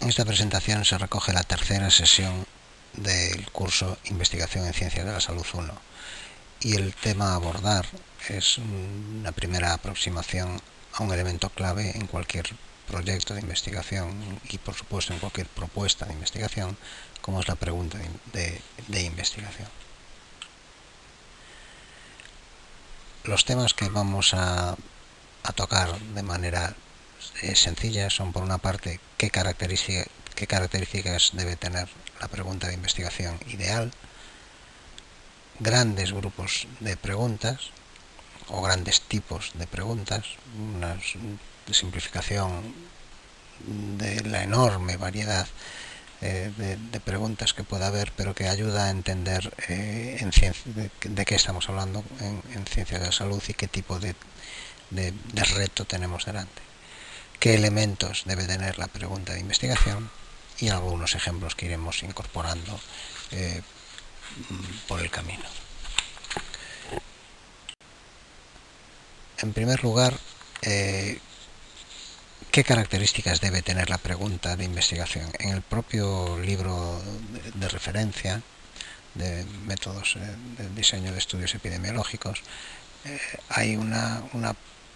En esta presentación se recoge la tercera sesión del curso Investigación en Ciencias de la Salud 1 y el tema a abordar es una primera aproximación a un elemento clave en cualquier proyecto de investigación y por supuesto en cualquier propuesta de investigación, como es la pregunta de investigación. Los temas que vamos a tocar de manera sencilla son, por una parte, qué características debe tener la pregunta de investigación ideal, grandes grupos de preguntas o grandes tipos de preguntas, una simplificación de la enorme variedad de preguntas que pueda haber, pero que ayuda a entender de qué estamos hablando en ciencias de la salud y qué tipo de reto tenemos delante, qué elementos debe tener la pregunta de investigación y algunos ejemplos que iremos incorporando por el camino. En primer lugar, ¿qué características debe tener la pregunta de investigación? En el propio libro de referencia de métodos de diseño de estudios epidemiológicos hay una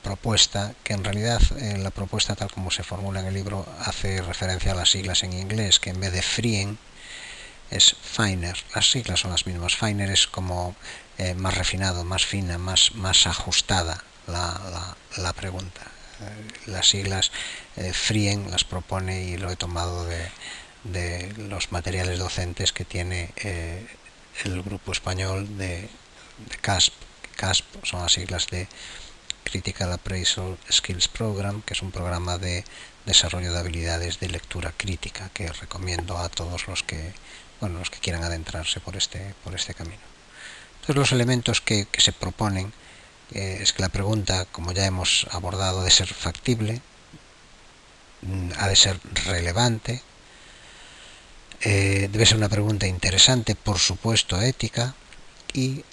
propuesta que en realidad la propuesta tal como se formula en el libro hace referencia a las siglas en inglés, que en vez de FRIEN es FINER. Las siglas son las mismas. FINER es como más refinado, más fina, más ajustada la pregunta. Las siglas FRIEN las propone y lo he tomado de los materiales docentes que tiene el grupo español de CASP. CASP son las siglas de Critical Appraisal Skills Program, que es un programa de desarrollo de habilidades de lectura crítica que recomiendo a todos los que quieran adentrarse por este camino. Entonces, los elementos que se proponen es que la pregunta, como ya hemos abordado, ha de ser factible, ha de ser relevante, debe ser una pregunta interesante, por supuesto ética y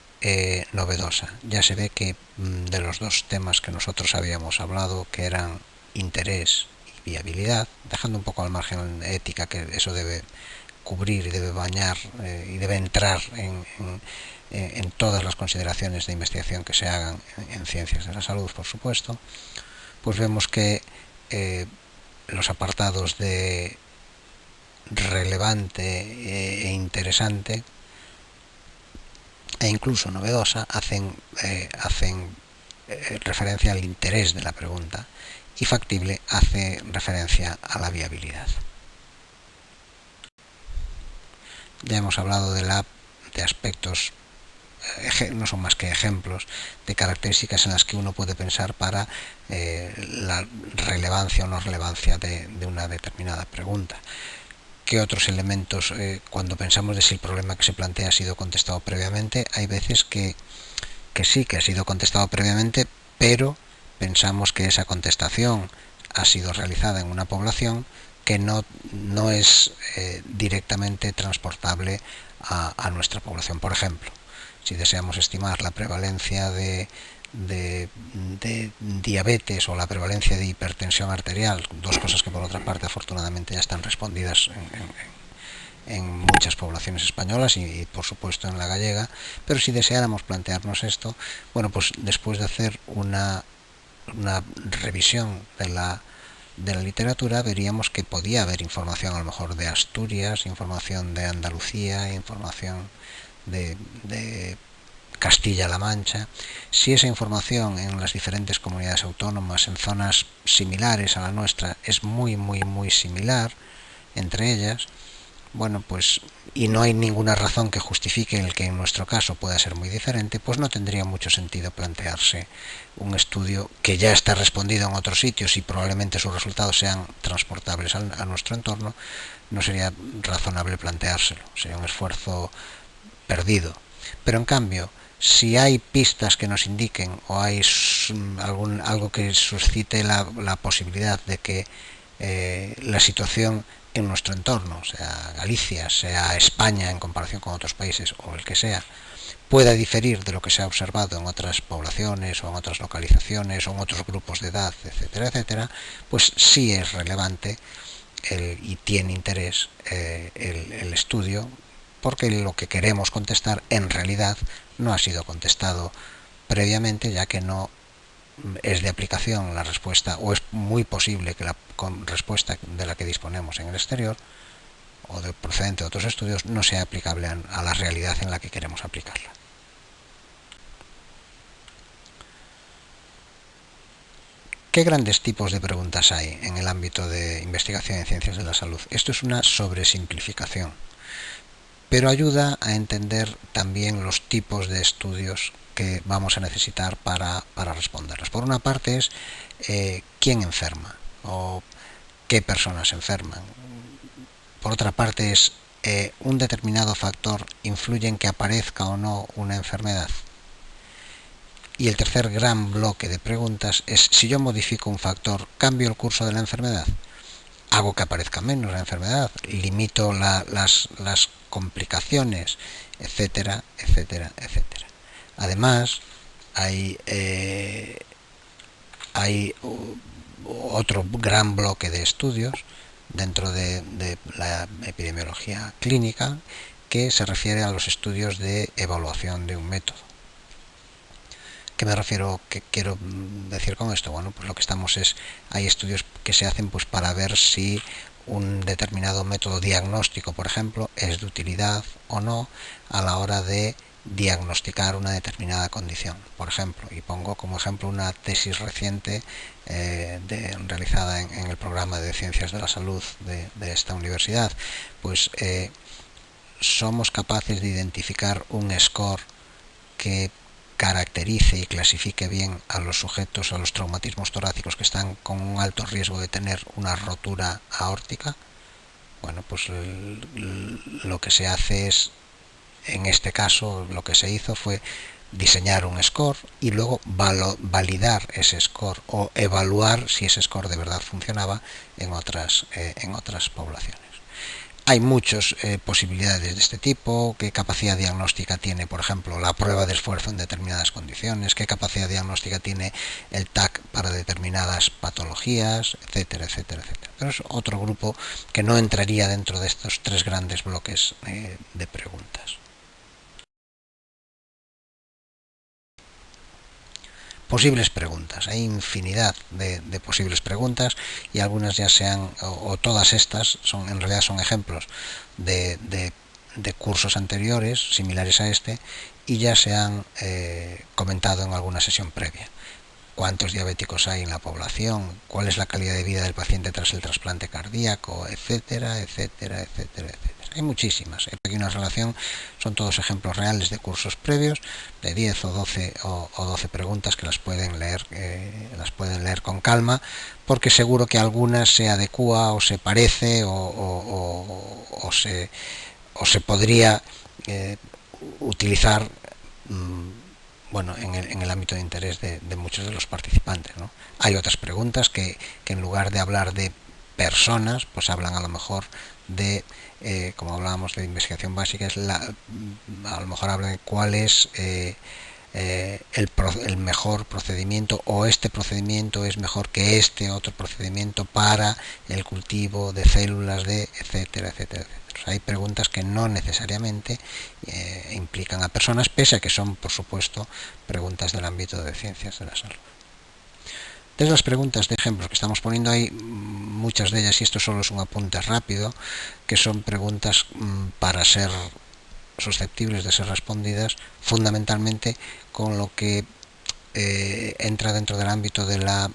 novedosa. Ya se ve que de los dos temas que nosotros habíamos hablado, que eran interés y viabilidad, dejando un poco al margen ética, que eso debe cubrir y debe bañar y debe entrar en todas las consideraciones de investigación que se hagan en ciencias de la salud, por supuesto, pues vemos que los apartados de relevante e interesante e incluso novedosa hacen referencia al interés de la pregunta, y factible hace referencia a la viabilidad. Ya hemos hablado de aspectos, no son más que ejemplos de características en las que uno puede pensar para la relevancia o no relevancia de una determinada pregunta. ¿Qué otros elementos, cuando pensamos de si el problema que se plantea ha sido contestado previamente? Hay veces que sí, que ha sido contestado previamente, pero pensamos que esa contestación ha sido realizada en una población que no es directamente transportable a nuestra población. Por ejemplo, si deseamos estimar la prevalencia de diabetes o la prevalencia de hipertensión arterial, dos cosas que por otra parte afortunadamente ya están respondidas en muchas poblaciones españolas y por supuesto en la gallega, pero si deseáramos plantearnos esto, bueno, pues después de hacer una revisión de la literatura, veríamos que podía haber información a lo mejor de Asturias, información de Andalucía, información de Castilla-La Mancha. Si esa información en las diferentes comunidades autónomas, en zonas similares a la nuestra, es muy similar entre ellas, bueno, pues, y no hay ninguna razón que justifique el que en nuestro caso pueda ser muy diferente, pues no tendría mucho sentido plantearse un estudio que ya está respondido en otros sitios y probablemente sus resultados sean transportables a nuestro entorno. No sería razonable planteárselo, sería un esfuerzo perdido. Pero en cambio, si hay pistas que nos indiquen o hay algo que suscite la posibilidad de que la situación en nuestro entorno, sea Galicia, sea España en comparación con otros países o el que sea, pueda diferir de lo que se ha observado en otras poblaciones o en otras localizaciones o en otros grupos de edad, etcétera, etcétera, pues sí es relevante y tiene interés el estudio, porque lo que queremos contestar en realidad no ha sido contestado previamente, ya que no es de aplicación la respuesta, o es muy posible que la respuesta de la que disponemos en el exterior o de procedente de otros estudios no sea aplicable a la realidad en la que queremos aplicarla. ¿Qué grandes tipos de preguntas hay en el ámbito de investigación en ciencias de la salud? Esto es una sobresimplificación, pero ayuda a entender también los tipos de estudios que vamos a necesitar para responderlos. Por una parte es quién enferma o qué personas enferman. Por otra parte es un determinado factor influye en que aparezca o no una enfermedad. Y el tercer gran bloque de preguntas es: si yo modifico un factor, ¿cambio el curso de la enfermedad? ¿Hago que aparezca menos la enfermedad? ¿Limito las complicaciones? Etcétera, etcétera, etcétera. Además, hay otro gran bloque de estudios dentro de la epidemiología clínica que se refiere a los estudios de evaluación de un método. ¿Qué me refiero? ¿Qué quiero decir con esto? Bueno, pues lo que estamos es, hay estudios que se hacen pues para ver si un determinado método diagnóstico, por ejemplo, es de utilidad o no a la hora de diagnosticar una determinada condición. Por ejemplo, y pongo como ejemplo una tesis reciente realizada en el programa de Ciencias de la Salud de esta universidad, pues somos capaces de identificar un score que caracterice y clasifique bien a los sujetos, a los traumatismos torácicos que están con un alto riesgo de tener una rotura aórtica. Bueno, pues lo que se hace es, en este caso, lo que se hizo fue diseñar un score y luego validar ese score o evaluar si ese score de verdad funcionaba en otras poblaciones. Hay muchas posibilidades de este tipo. ¿Qué capacidad diagnóstica tiene, por ejemplo, la prueba de esfuerzo en determinadas condiciones? ¿Qué capacidad diagnóstica tiene el TAC para determinadas patologías? Etcétera, etcétera, etcétera. Pero es otro grupo que no entraría dentro de estos tres grandes bloques de preguntas. Posibles preguntas. Hay infinidad de posibles preguntas y algunas ya sean, o todas estas, en realidad son ejemplos de cursos anteriores, similares a este, y ya se han comentado en alguna sesión previa. ¿Cuántos diabéticos hay en la población? ¿Cuál es la calidad de vida del paciente tras el trasplante cardíaco? Etcétera, etcétera, etcétera, etcétera. Hay muchísimas. Aquí una relación, son todos ejemplos reales de cursos previos, de 10 o 12 preguntas que las pueden leer con calma, porque seguro que alguna se adecua o se parece o se podría utilizar bueno, en el ámbito de interés de muchos de los participantes, ¿no? Hay otras preguntas que en lugar de hablar de personas, pues hablan a lo mejor de, como hablábamos de investigación básica, a lo mejor hablan de cuál es el mejor procedimiento, o este procedimiento es mejor que este otro procedimiento para el cultivo de células de etcétera, etcétera, etcétera. Hay preguntas que no necesariamente implican a personas, pese a que son, por supuesto, preguntas del ámbito de ciencias de la salud. De las preguntas de ejemplos que estamos poniendo ahí, muchas de ellas, y esto solo es un apunte rápido, que son preguntas para ser susceptibles de ser respondidas fundamentalmente con lo que entra dentro del ámbito de la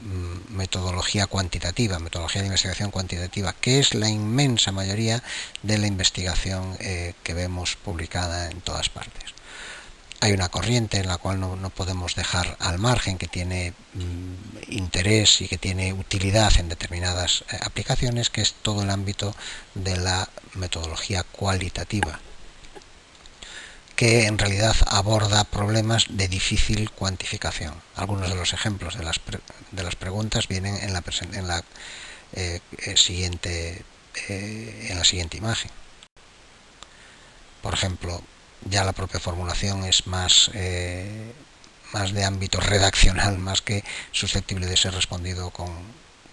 metodología cuantitativa, metodología de investigación cuantitativa, que es la inmensa mayoría de la investigación que vemos publicada en todas partes. Hay una corriente en la cual no podemos dejar al margen, que tiene interés y que tiene utilidad en determinadas aplicaciones, que es todo el ámbito de la metodología cualitativa, que en realidad aborda problemas de difícil cuantificación. Algunos de los ejemplos de las preguntas vienen en la siguiente imagen. Por ejemplo, ya la propia formulación es más de ámbito redaccional, más que susceptible de ser respondido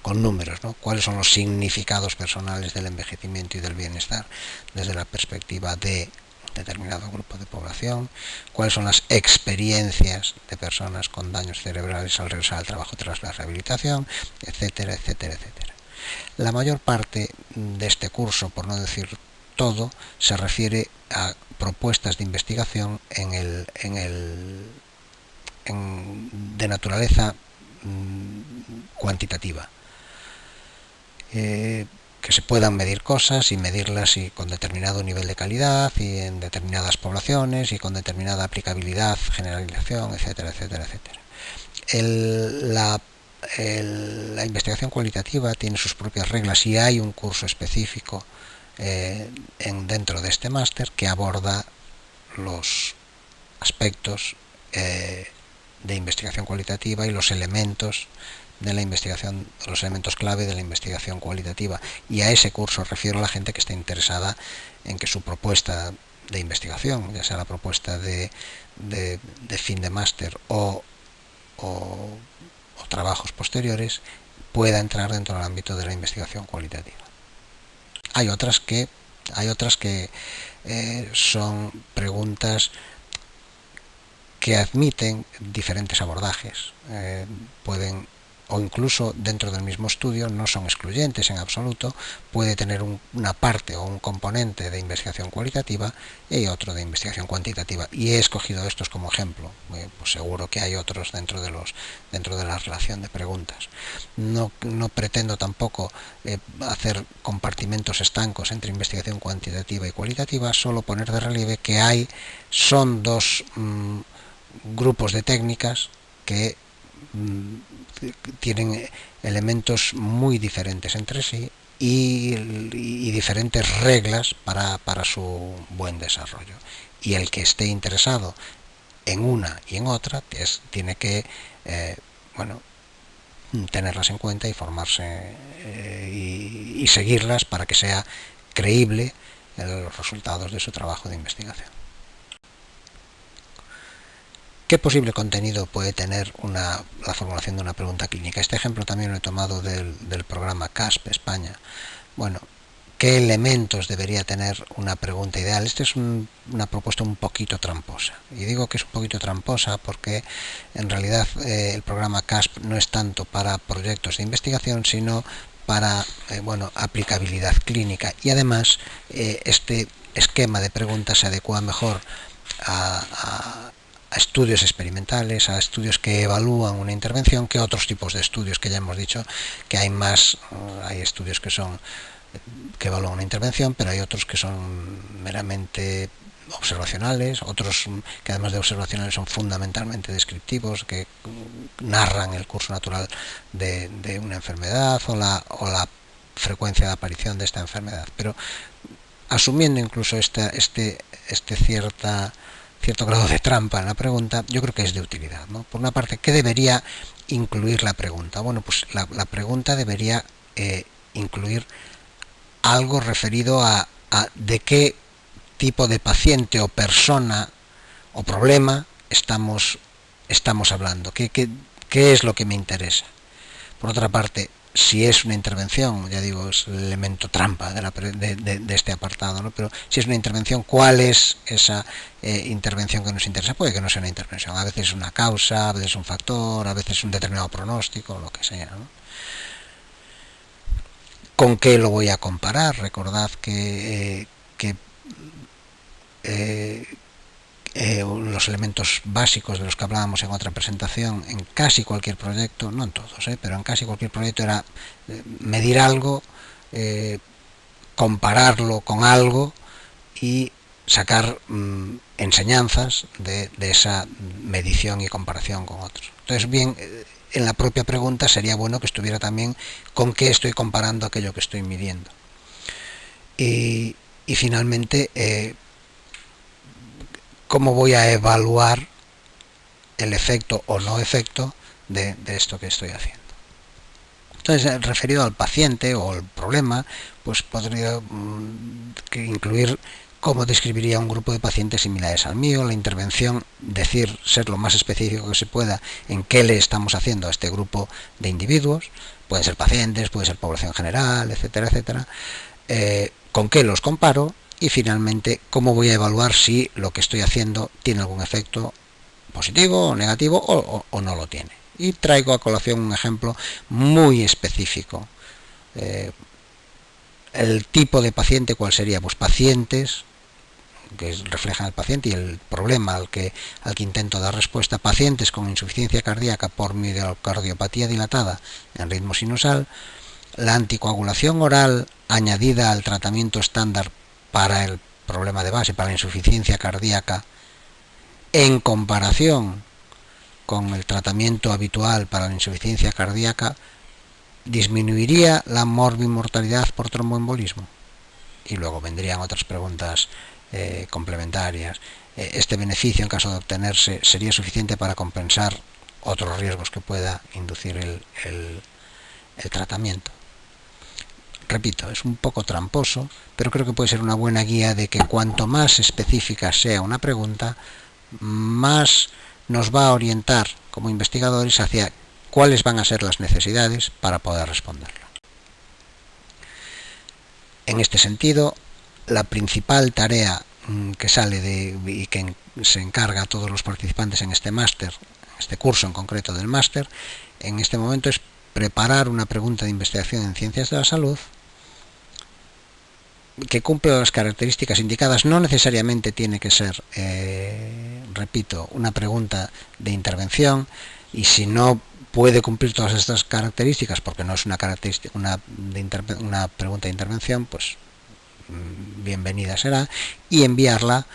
con números, ¿no? ¿Cuáles son los significados personales del envejecimiento y del bienestar desde la perspectiva de determinado grupo de población? ¿Cuáles son las experiencias de personas con daños cerebrales al regresar al trabajo tras la rehabilitación? Etcétera, etcétera, etcétera. La mayor parte de este curso, por no decir todo, se refiere a propuestas de investigación de naturaleza cuantitativa, que se puedan medir cosas y medirlas y con determinado nivel de calidad y en determinadas poblaciones y con determinada aplicabilidad, generalización, etcétera, etcétera, etcétera. La investigación cualitativa tiene sus propias reglas y hay un curso específico dentro de este máster que aborda los aspectos de investigación cualitativa y los elementos de la investigación, los elementos clave de la investigación cualitativa, y a ese curso refiero a la gente que esté interesada en que su propuesta de investigación, ya sea la propuesta de fin de máster o trabajos posteriores, pueda entrar dentro del ámbito de la investigación cualitativa. Hay otras que son preguntas que admiten diferentes abordajes, pueden, o incluso dentro del mismo estudio, no son excluyentes en absoluto, puede tener una parte o un componente de investigación cualitativa y otro de investigación cuantitativa, y he escogido estos como ejemplo, pues seguro que hay otros dentro de la relación de preguntas. No pretendo tampoco hacer compartimentos estancos entre investigación cuantitativa y cualitativa, solo poner de relieve que son dos grupos de técnicas que tienen elementos muy diferentes entre sí y diferentes reglas para su buen desarrollo, y el que esté interesado en una y en otra tiene que tenerlas en cuenta y formarse y seguirlas para que sea creíble los resultados de su trabajo de investigación. ¿Qué posible contenido puede tener la formulación de una pregunta clínica? Este ejemplo también lo he tomado del programa CASP España. Bueno, ¿qué elementos debería tener una pregunta ideal? Esta es una propuesta un poquito tramposa. Y digo que es un poquito tramposa porque en realidad el programa CASP no es tanto para proyectos de investigación, sino para aplicabilidad clínica. Y además este esquema de preguntas se adecua mejor a estudios experimentales, a estudios que evalúan una intervención, que otros tipos de estudios que ya hemos dicho que hay estudios que evalúan una intervención, pero hay otros que son meramente observacionales, otros que además de observacionales son fundamentalmente descriptivos, que narran el curso natural de una enfermedad o la frecuencia de aparición de esta enfermedad, pero asumiendo incluso cierto grado de trampa en la pregunta, yo creo que es de utilidad, ¿no? Por una parte, ¿qué debería incluir la pregunta? Bueno, pues la pregunta debería incluir algo referido a de qué tipo de paciente o persona o problema estamos hablando, qué es lo que me interesa. Por otra parte, si es una intervención, ya digo, es el elemento trampa de este apartado, ¿no? Pero si es una intervención, ¿cuál es esa intervención que nos interesa? Puede que no sea una intervención, a veces es una causa, a veces un factor, a veces un determinado pronóstico, lo que sea, ¿no? ¿Con qué lo voy a comparar? Recordad que los elementos básicos de los que hablábamos en otra presentación en casi cualquier proyecto, no en todos, pero en casi cualquier proyecto era medir algo, compararlo con algo y sacar enseñanzas de esa medición y comparación con otros. Entonces, bien, en la propia pregunta sería bueno que estuviera también con qué estoy comparando aquello que estoy midiendo. Y finalmente, cómo voy a evaluar el efecto o no efecto de esto que estoy haciendo. Entonces, referido al paciente o al problema, pues podría incluir cómo describiría un grupo de pacientes similares al mío, la intervención, ser lo más específico que se pueda en qué le estamos haciendo a este grupo de individuos. pueden ser pacientes, puede ser población general, etcétera, etcétera, con qué los comparo y finalmente cómo voy a evaluar si lo que estoy haciendo tiene algún efecto positivo o negativo o no lo tiene. Y traigo a colación un ejemplo muy específico. El tipo de paciente, ¿cuál sería? Pues pacientes que reflejan al paciente y el problema al que intento dar respuesta, pacientes con insuficiencia cardíaca por miocardiopatía dilatada en ritmo sinusal, la anticoagulación oral añadida al tratamiento estándar para el problema de base, para la insuficiencia cardíaca, en comparación con el tratamiento habitual para la insuficiencia cardíaca, disminuiría la morbimortalidad por tromboembolismo. Y luego vendrían otras preguntas complementarias. Este beneficio, en caso de obtenerse, sería suficiente para compensar otros riesgos que pueda inducir el tratamiento. Repito, es un poco tramposo, pero creo que puede ser una buena guía de que cuanto más específica sea una pregunta, más nos va a orientar como investigadores hacia cuáles van a ser las necesidades para poder responderla. En este sentido, la principal tarea que sale y que se encarga a todos los participantes en este máster, este curso en concreto del máster, en este momento es preparar una pregunta de investigación en ciencias de la salud que cumple las características indicadas. No necesariamente tiene que ser, repito, una pregunta de intervención, y si no puede cumplir todas estas características porque no es una pregunta de intervención, pues bienvenida será, y enviarla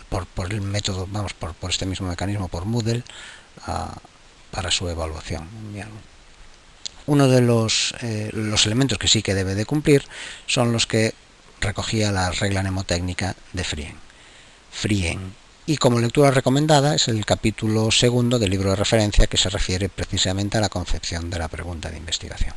por el método, por este mismo mecanismo, por Moodle, para su evaluación. Uno de los elementos que sí que debe de cumplir son los que recogía la regla mnemotécnica de Frién. Y como lectura recomendada es el capítulo 2 del libro de referencia, que se refiere precisamente a la concepción de la pregunta de investigación.